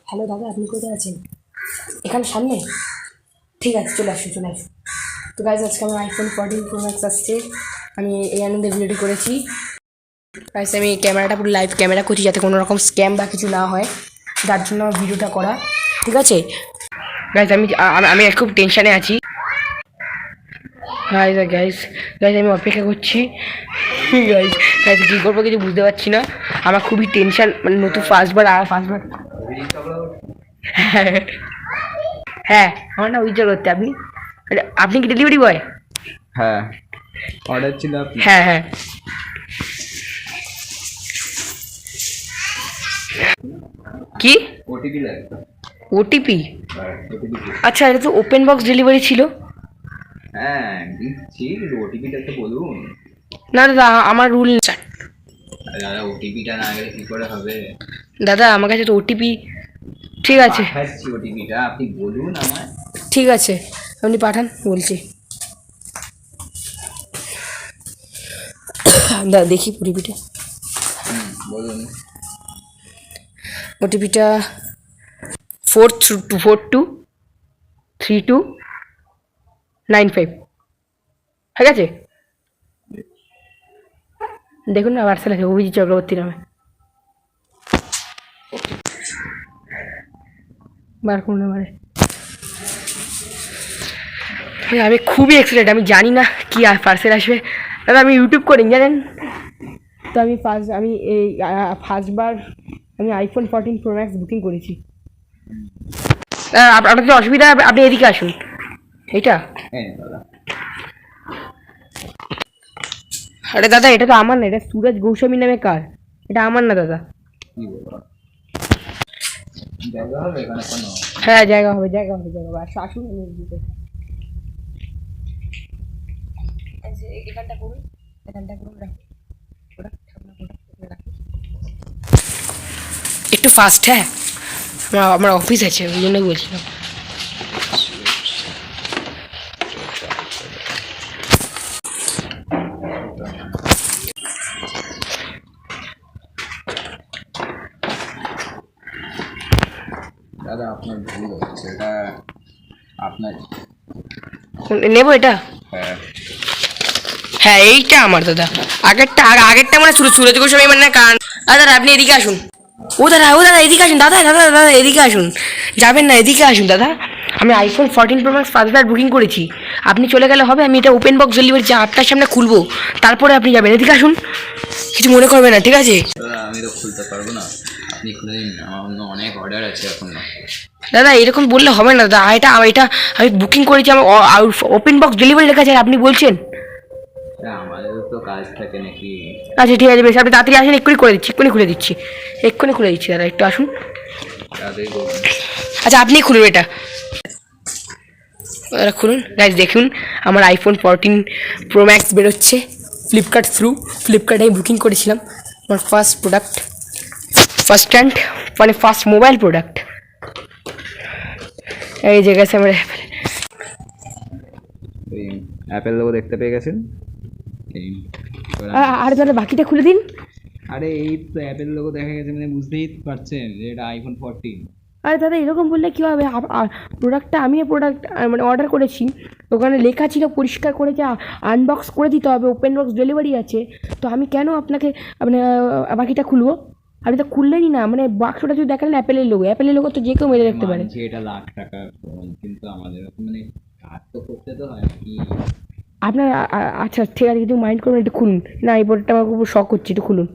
Hello দাদা, আপনি কোথায় আছেন? এখানে সামনে? ঠিক আছে, চলে আসুন চলে আসুন। তো গাইজ, আজকে আমার আইফোন 14 প্রো ম্যাক্স আসছে। আমি এই আনন্দে ভিডিওটি করেছি। গাইজ, আমি ক্যামেরাটা পুরো লাইভ ক্যামেরা করছি যাতে কোনো রকম স্ক্যাম বা কিছু না হয়, যার জন্য ভিডিওটা করা। ঠিক আছে গাইজ, আমি খুব টেনশানে আছি। গাইজ গাইজ গাইজ আমি অপেক্ষা করছি। গাইজ গাইজ কী করবো কিছু বুঝতে পারছি না। আমার খুবই টেনশান, মানে নতুন ফার্স্টবার। হ্যাঁ, আমার না উইথড্র করতে। আপনি কি ডেলিভারি বয়? হ্যাঁ, অর্ডার ছিল হ্যাঁ হ্যাঁ। কি ওটিপি লাগবে। ওটিপি? ওটিপি আচ্ছা, এটা তো ওপেন বক্স ডেলিভারি ছিল। হ্যাঁ দিচ্ছি, কিন্তু ওটিপিটা তো বলুন। না দাদা, আমার রুল। দাদা ওটিপিটা না গেলে কি করে হবে? দাদা আমার কাছে তো ওটিপি। ঠিক আছে পাঠাচ্ছি ওটিপিটা, আপনি বলুন আমায়। ঠিক আছে, আপনি পাঠান, বলছি। দাদা দেখি ওটিপিটা। বলুন। ওটিপিটা 42323295। ঠিক আছে, দেখুন না, পার্সেল আছে অভিজিৎ চক্রবর্তী নামে। বার করুন এবারে। আমি খুবই এক্সাইটেড, আমি জানি না কি পার্সেল আসবে। দাদা আমি ইউটিউব করি জানেন তো। আমি এই ফার্স্টবার আমি আইফোন 14 প্রো ম্যাক্স বুকিং করেছি। আপনার যদি অসুবিধা হবে আপনি এদিকে আসুন। এইটা? দাদা আরে দাদা, এটা তো আমার না, এটা সুরজ গোস্বামী নামে কার। এটা আমার না দাদা। কি বলবো, জায়গা হবে এখানে কোনো? হ্যাঁ, জায়গা হবে জায়গা হবে জায়গা হবে। আসুন, আমি দিতে। এখানটা করুন, এখানটা করুন, রাখুন। একটু ফাস্ট। হ্যাঁ, আমার অফিস আছে, ওই জন্য বলছিলাম। দাদা আপনার ভুল হচ্ছে, এটা আপনার। নেবো এটা? হ্যাঁ হ্যাঁ, এইটা আমার দাদা। আগেরটা মানে সুরজ গোস্বামী মানে কারণ। দাদা আপনি এদিকে আসুন। ও দাদা এদিকে আসুন। দাদা দাদা দাদা এদিকে আসুন। যাবেন না, এদিকে আসুন দাদা। আমি আইফোন 14 প্রো ম্যাক্স ফার্স্টবার বুকিং করেছি। আপনি চলে গেলে হবে? আমি এটা ওপেন বক্স ডেলিভারি আপনার সামনে খুলবো, তারপরে আপনি যাবেন। এদিকে আসুন, কিছু মনে করবেন না, ঠিক আছে? দাদা আমি তো খুলতে পারবো না, আপনি খুলে দিন, আমার অন্য অনেক অর্ডার আছে এখন না। দাদা এরকম বললে হবে না দাদা। এটা আমি বুকিং করেছি, আমার ওপেন বক্স ডেলিভারি লেখা আছে, আপনি বলছেন। আমাদের তো কাজ থাকে নাকি? আচ্ছা ঠিক আছে, বেশ, আপনি তাড়াতাড়ি আসেন, এক্ষুনি করে দিচ্ছি, এক্ষুনি খুলে দিচ্ছি, এক্ষুনি খুলে দিচ্ছি। দাদা একটু আসুন। তাড়াতাড়ি করুন। আচ্ছা আপনি খুলুন এটা। দাদা খুলুন। গাইজ দেখুন, আমার আইফোন 14 প্রো ম্যাক্স বেরোচ্ছে ফ্লিপকার্টে আমি বুকিং করেছিলাম। আমার ফার্স্ট প্রোডাক্ট, ফার্স্ট হ্যান্ড, মানে ফার্স্ট মোবাইল প্রোডাক্ট। এই যে গেছে আমার এই অ্যাপেল লোগো দেখতে পেয়ে গেছেন? এই আর দাদা বাকিটা খুলে দিন। আরে এই তো অ্যাপেল লোগো দেখা গেছে, মানে বুঝতেই পারছেন যে এটা আইফোন 14। আরে দাদা এরকম বললে কী হবে? প্রোডাক্টটা আমি মানে অর্ডার করেছি, ওখানে লেখা ছিল পরিষ্কার করে যে আনবক্স করে দিতে হবে, ওপেন বক্স ডেলিভারি আছে। তো আমি কেন আপনাকে মানে বাকিটা খুলবো? আপনি তো খুললেনই না, মানে বাক্সটা যদি দেখালেন অ্যাপেলের লোগো তো যে কেউ মেরে দেখতে পারে। মানছি এটা লাখ টাকার ফোন, কিন্তু আমাদের মানে কাজ তো করতে তো হয় কি। আপনার আচ্ছা ঠিক আছে, কিছু মাইন্ড করবেন, একটু খুলুন না। এই প্রোডাক্টটা আমার খুব শখ হচ্ছে, একটু খুলুন।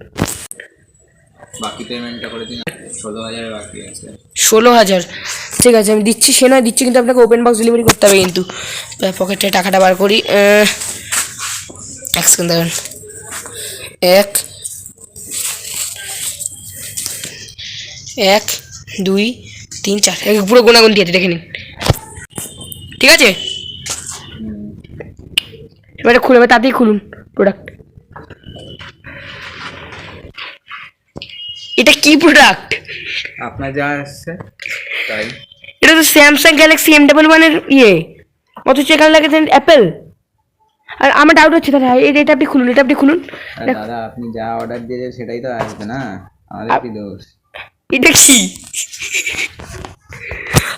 বাকি পেমেন্টটা করে দিন, 16,000 বাকি আছে। 16,000? ঠিক আছে, আমি দিচ্ছি, সে নয় দিচ্ছি, কিন্তু আপনাকে ওপেন বক্স ডেলিভারি করতে হবে। কিন্তু পকেটে টাকাটা বার করি। এক সেকেন্ড দেবেন। 1 1 2 3 4, পুরো গোনাগুনটি আছে, দেখে নিন। ঠিক আছে, এবারে খুলে, এবার তাতেই খুলুন প্রোডাক্ট। এটা কি প্রোডাক্ট? আপনার যা আসছে তাই। এটা তো স্যামসাং গ্যালাক্সি M11 অথচ এখানে লাগেছেন অ্যাপেল। আর আমার ডাউট হচ্ছে দাদা, এটা আপনি খুলুন, এটা আপনি খুলুন। দাদা আপনি যা অর্ডার দিয়েছেন সেটাই তো আসবে না, আমাদের কি দোষ? এটা কি?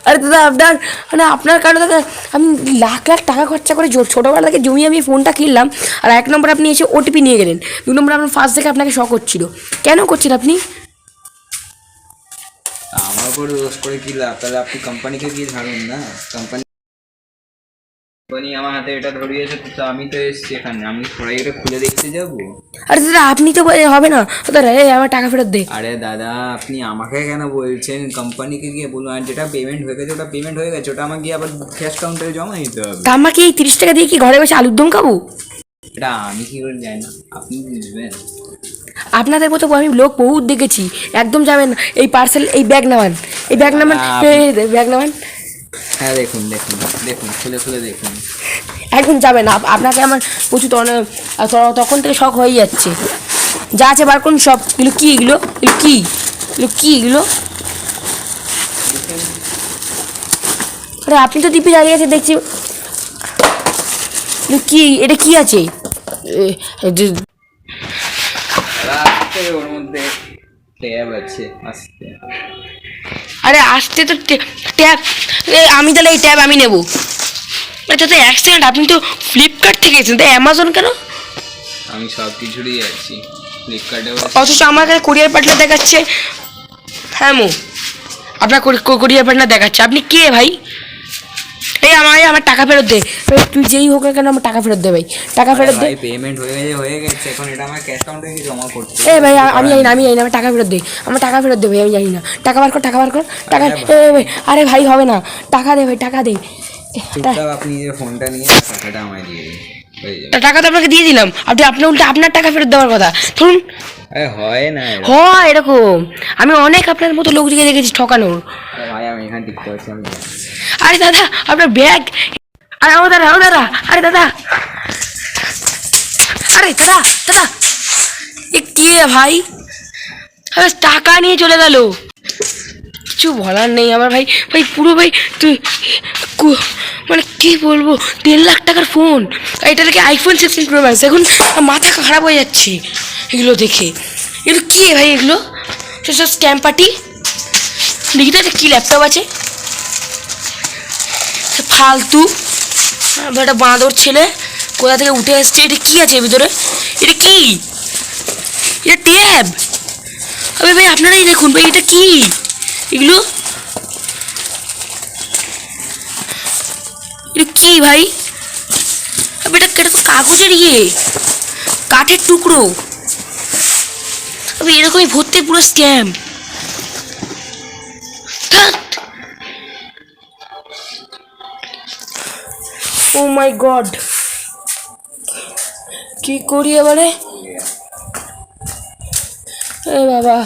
আরে দাদা আপনার মানে আপনার কারণে দাদা আমি লাখ লাখ টাকা খরচা করে ছোটোবেলা থেকে জমিয়ে আমি ফোনটা কিনলাম, আর এক নম্বর আপনি এসে ওটিপি নিয়ে গেলেন, দু নম্বর আপনার ফার্স্ট থেকে আপনাকে শক হচ্ছিল। কেন করছেন আপনি? আমার উপর দোষ করে কি লাভ? তাহলে আপনি কোম্পানিকে গিয়ে ঝাড়ুন না। কোম্পানি আমার হাতে এটা ধরিয়েছে, তো আমি তো এসছি এখানে, আমি সবাই এটা খুলে দেখতে যাবো? আরে দাদা আপনি তো হবে না দাদা, আমার টাকা ফেরত দে। আরে দাদা, আপনি আমাকে কেন বলছেন? কোম্পানিকে গিয়ে বলুন। আর যেটা পেমেন্ট হয়ে গেছে ওটা পেমেন্ট হয়ে গেছে, ওটা আমাকে গিয়ে আবার ক্যাশ কাউন্টারে জমা দিতে হবে। তা আমাকে এই 30 টাকা দিয়ে কি ঘরে বসে আলুর দম খাবো? এটা আমি কি করে জানি না, আপনি বুঝবেন। আপনাদের মতো আমি লোক বহুত দেখেছি, একদম যাবেন না। এই পার্সেল, এই ব্যাগ নামান, এই ব্যাগ নামান, ব্যাগ নামান। হ্যাঁ দেখুন দেখুন দেখুন, খুলে খুলে দেখুন। একদম যাবে না, আপনাকে আমার প্রচুর তখন থেকে শখ হয়ে যাচ্ছে। যা আছে বার করুন সব। এগুলো কি? এগুলো এগুলো কি? এগুলো কি? এগুলো আরে আপনি তো দিব্যি দাঁড়িয়ে আছে দেখছি। এগুলো কি? এটা কি আছে? রাস্তে ওর মধ্যে ট্যাব আছে, আসতে। আরে আসতে তো ট্যাব, আমি তাহলে এই ট্যাব আমি নেবো। আচ্ছা তো এক সেকেন্ড, আপনি তো ফ্লিপকার্ট থেকে এসেছেন, তাই অ্যামাজন কেন? আমি সব কিছুরই আছি, ফ্লিপকার্টেও অথচ আমার কাছে কোরিয়ার পার্টনার দেখাচ্ছে। হ্যাঁ মো, আপনার কোরিয়ার পার্টনার দেখাচ্ছে। আপনি কে ভাই? এই আমার টাকা ফেরত দে। তুই যেই হোক না কেন আমার টাকা ফেরত দে ভাই, টাকা ফেরত দে। ভাই পেমেন্ট হয়ে গেছে, এখন এটা আমার ক্যাশ কাউন্টারে গিয়ে জমা করতে এ ভাই আমি জানি না, আমি জানি না, আমার টাকা ফেরত দে, আমার টাকা ফেরত দে ভাই, আমি জানি না। টাকা বার কর, টাকা বার কর, টাকা। ভাই আরে ভাই হবে না, টাকা দে ভাই, টাকা দে। চুপচাপ আপনি যে ফোনটা নিয়ে টাকাটা আমায় দিয়ে দিন, হয়ে যাবে। টাকা তো আপনাকে দিয়ে দিলাম, আপনি উল্টে আপনার টাকা ফেরত দেওয়ার কথা। ধরুন আরে হয় না এরকম। হয় এরকম, আমি অনেক আপনার মতো লোকদিকে দেখেছি ঠকানোর। আরে ভাই আমি এখানে ঠিক করছি, আমি জানি। আরে দাদা আপনার ব্যাগ। আরে ও দাদা, ও দাদা, আরে দাদা, আরে দাদা, দাদা এ কে ভাই? আরে টাকা নিয়ে চলে গেল, কিছু বলার নেই আমার ভাই। ভাই পুরো ভাই তুই মানে কি বলবো, 1.5 লাখ টাকার ফোন, এটা থেকে আইফোন 16 প্রো ম্যাক্স। এখন মাথা খারাপ হয়ে যাচ্ছে এগুলো দেখে। এগুলো কি ভাই? এগুলো সব স্ট্যাম্প পার্টি। দেখি তো এটা কী ল্যাপটপ আছে, ফালতু একটা বাঁদর ছেলে কোথা থেকে উঠে এসছে। এটা কি আছে ভিতরে? এটা কি? এটা ট্যাব? আরে ভাই আপনারাই দেখুন ভাই, এটা কি? এগুলো এটা কি ভাই? এটা তো কাগজের কাঠের টুকরো। এরকমই ভর্তি পুরো স্ক্যাম। ও মাই গড, কি করি এবারে? এ বাবা।